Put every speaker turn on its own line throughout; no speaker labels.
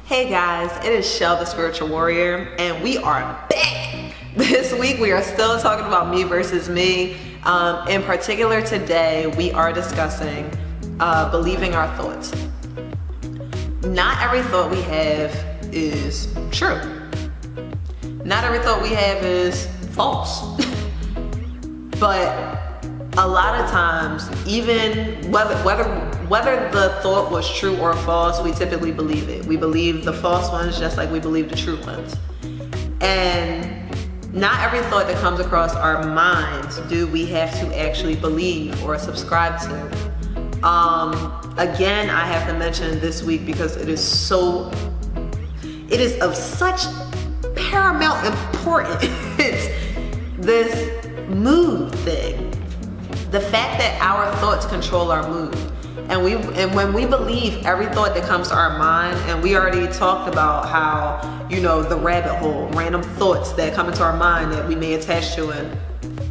Hey guys, it is Shell the Spiritual Warrior, and we are back. This week we are still talking about me versus me. In particular today, we are discussing believing our thoughts. Not every thought we have is true. Not every thought we have is false. But a lot of times, even whether the thought was true or false, we typically believe it. We believe the false ones just like we believe the true ones. And not every thought that comes across our minds do we have to actually believe or subscribe to. Again, I have to mention this week because it is of such paramount importance, this mood thing. The fact that our thoughts control our mood. And when we believe every thought that comes to our mind, and we already talked about how, the rabbit hole, random thoughts that come into our mind that we may attach to and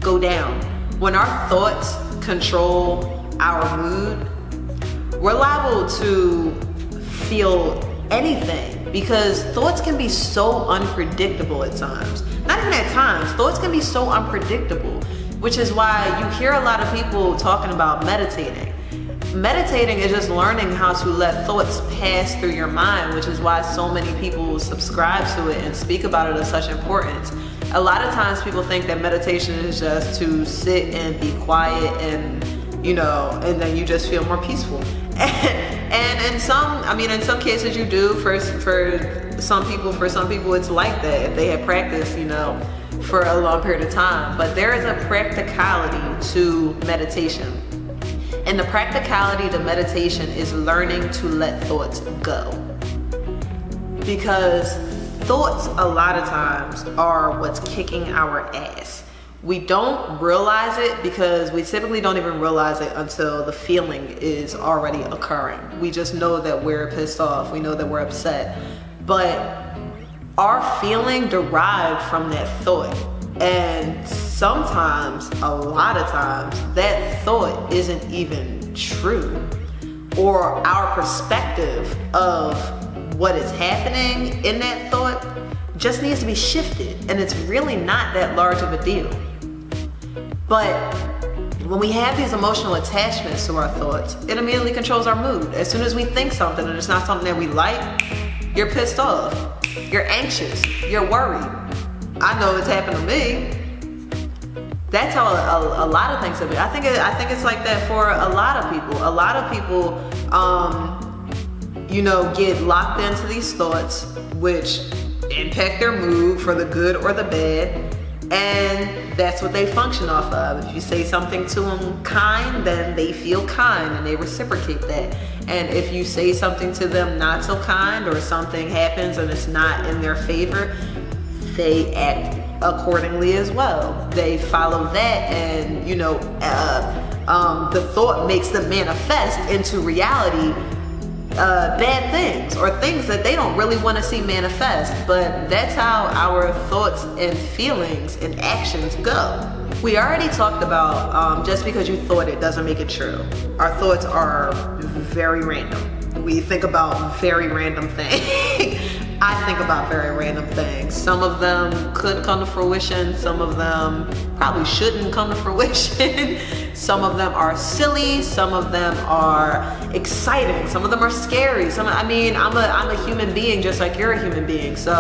go down. When our thoughts control our mood, we're liable to feel anything, because thoughts can be so unpredictable at times. Not even at times, thoughts can be so unpredictable, which is why you hear a lot of people talking about meditating. Meditating is just learning how to let thoughts pass through your mind, which is why so many people subscribe to it and speak about it as such importance. A lot of times people think that meditation is just to sit and be quiet and then you just feel more peaceful. And in some cases you do. For some people it's like that if they have practiced, for a long period of time. But there is a practicality to meditation. And the practicality to meditation is learning to let thoughts go. Because thoughts a lot of times are what's kicking our ass. We don't realize it because we typically don't even realize it until the feeling is already occurring. We just know that we're pissed off. We know that we're upset. But our feeling derived from that thought. And sometimes, a lot of times, that thought isn't even true. Or our perspective of what is happening in that thought just needs to be shifted. And it's really not that large of a deal. But when we have these emotional attachments to our thoughts, it immediately controls our mood. As soon as we think something and it's not something that we like, you're pissed off, you're anxious, you're worried. I know it's happened to me. That's how a lot of things have been. I think it's like that for a lot of people. A lot of people, get locked into these thoughts, which impact their mood for the good or the bad. And that's what they function off of. If you say something to them kind, then they feel kind and they reciprocate that. And if you say something to them not so kind, or something happens and it's not in their favor, they act accordingly as well. They follow that, and the thought makes them manifest into reality bad things, or things that they don't really want to see manifest. But that's how our thoughts and feelings and actions go. We already talked about just because you thought it doesn't make it true. Our thoughts are very random. We think about very random things. I think about very random things. Some of them could come to fruition. Some of them probably shouldn't come to fruition. Some of them are silly. Some of them are exciting. Some of them are scary. I'm a human being just like you're a human being. So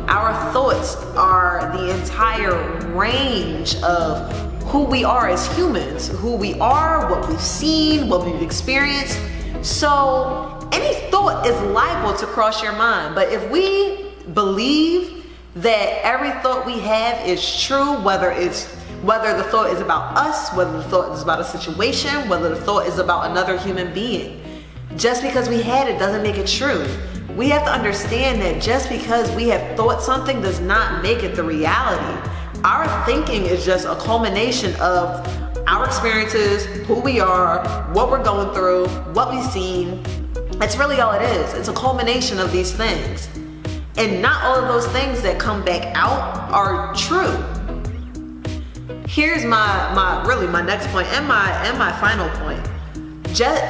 our thoughts are the entire range of who we are as humans, who we are, what we've seen, what we've experienced. So any thought is liable to cross your mind. But if we believe that every thought we have is true, whether the thought is about us, whether the thought is about a situation, whether the thought is about another human being, just because we had it doesn't make it true. We have to understand that just because we have thought something does not make it the reality. Our thinking is just a culmination of our experiences, who we are, what we're going through, what we've seen. That's really all it is. It's a culmination of these things. And not all of those things that come back out are true. Here's my next point and my final point.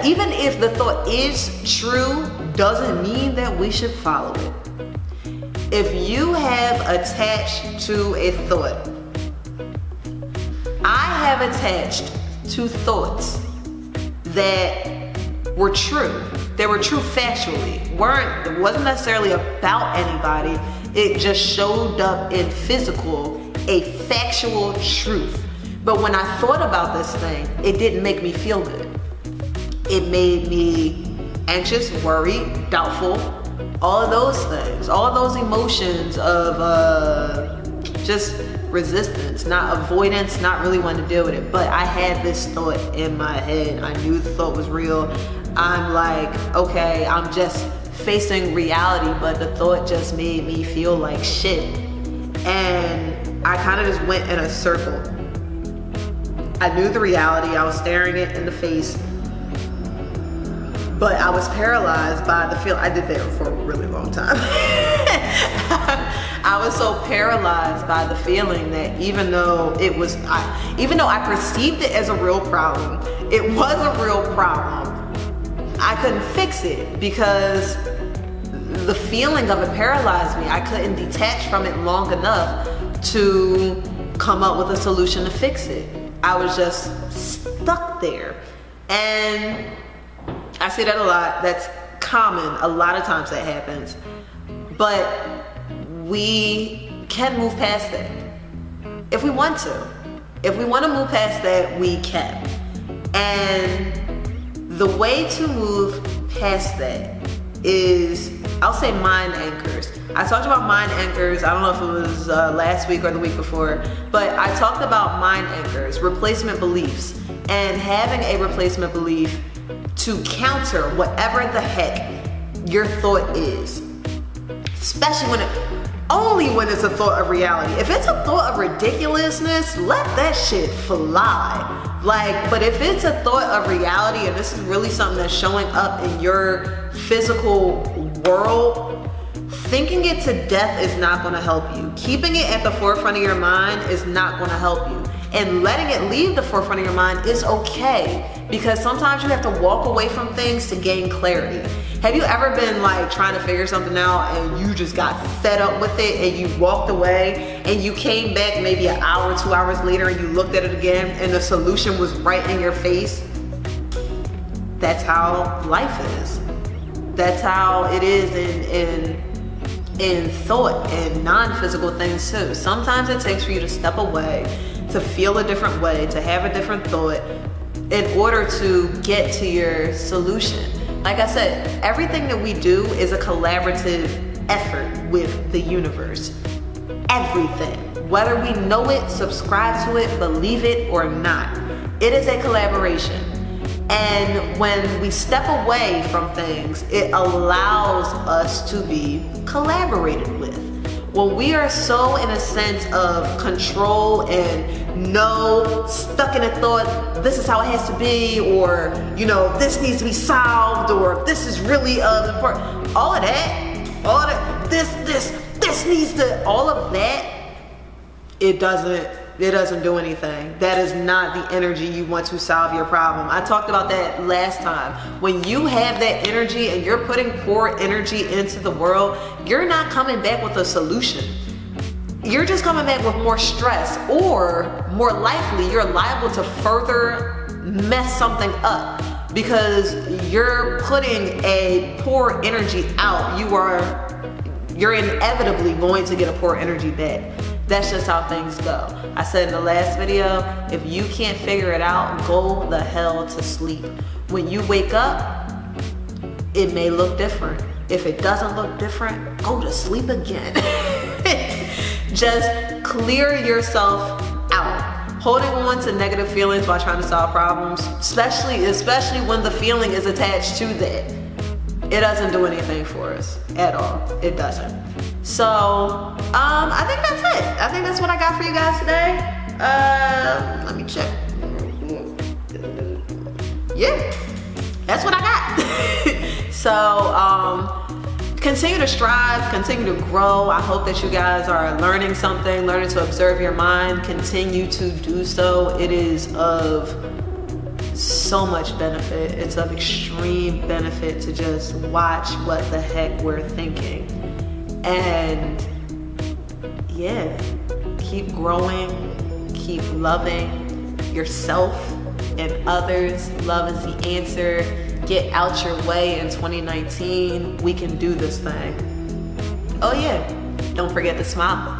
Even if the thought is true, doesn't mean that we should follow it. If you have attached to a thought, I have attached to thoughts that were true. They were true factually. It wasn't necessarily about anybody. It just showed up in physical, a factual truth. But when I thought about this thing, it didn't make me feel good. It made me anxious, worried, doubtful, all of those things, all of those emotions of just resistance, not avoidance, not really wanting to deal with it. But I had this thought in my head. I knew the thought was real. I'm like, okay, I'm just facing reality, but the thought just made me feel like shit. And I kind of just went in a circle. I knew the reality, I was staring it in the face, but I was paralyzed by the feeling. I did that for a really long time. I was so paralyzed by the feeling that even though I perceived it as a real problem, it was a real problem, I couldn't fix it because the feeling of it paralyzed me. I couldn't detach from it long enough to come up with a solution to fix it. I was just stuck there. And I see that a lot. That's common. A lot of times that happens. But we can move past that if we want to. If we want to move past that, we can. And the way to move past that is, I'll say, mind anchors. I talked about mind anchors. I don't know if it was last week or the week before, but I talked about mind anchors, replacement beliefs, and having a replacement belief to counter whatever the heck your thought is. Especially only when it's a thought of reality. If it's a thought of ridiculousness, let that shit fly. But if it's a thought of reality and this is really something that's showing up in your physical world, thinking it to death is not gonna help you. Keeping it at the forefront of your mind is not gonna help you. And letting it leave the forefront of your mind is okay, because sometimes you have to walk away from things to gain clarity. Have you ever been trying to figure something out and you just got fed up with it and you walked away and you came back maybe an hour, 2 hours later and you looked at it again and the solution was right in your face? That's how life is. That's how it is in thought and non-physical things too. Sometimes it takes for you to step away, to feel a different way, to have a different thought in order to get to your solution. Like I said, everything that we do is a collaborative effort with the universe. Everything. Whether we know it, subscribe to it, believe it or not, it is a collaboration. And when we step away from things, it allows us to be collaborated with. When we are so in a sense of control and stuck in a thought, this is how it has to be, or this needs to be solved, or this is really important. All of that, this needs to, all of that, it doesn't do anything. That is not the energy you want to solve your problem. I talked about that last time. When you have that energy and you're putting poor energy into the world, you're not coming back with a solution. You're just coming back with more stress, or more likely you're liable to further mess something up because you're putting a poor energy out. You're inevitably going to get a poor energy back. That's just how things go. I said in the last video, if you can't figure it out, go the hell to sleep. When you wake up, it may look different. If it doesn't look different, go to sleep again. Just clear yourself out. Holding on to negative feelings while trying to solve problems, especially when the feeling is attached to that, it doesn't do anything for us at all. It doesn't. So, I think that's it. I think that's what I got for you guys today. Let me check. Yeah, that's what I got. So, continue to strive, continue to grow. I hope that you guys are learning something, learning to observe your mind. Continue to do so. It is of so much benefit. It's of extreme benefit to just watch what the heck we're thinking. And yeah, keep growing, keep loving yourself and others. Love is the answer. Get out your way in 2019. We can do this thing. Oh yeah, don't forget to smile.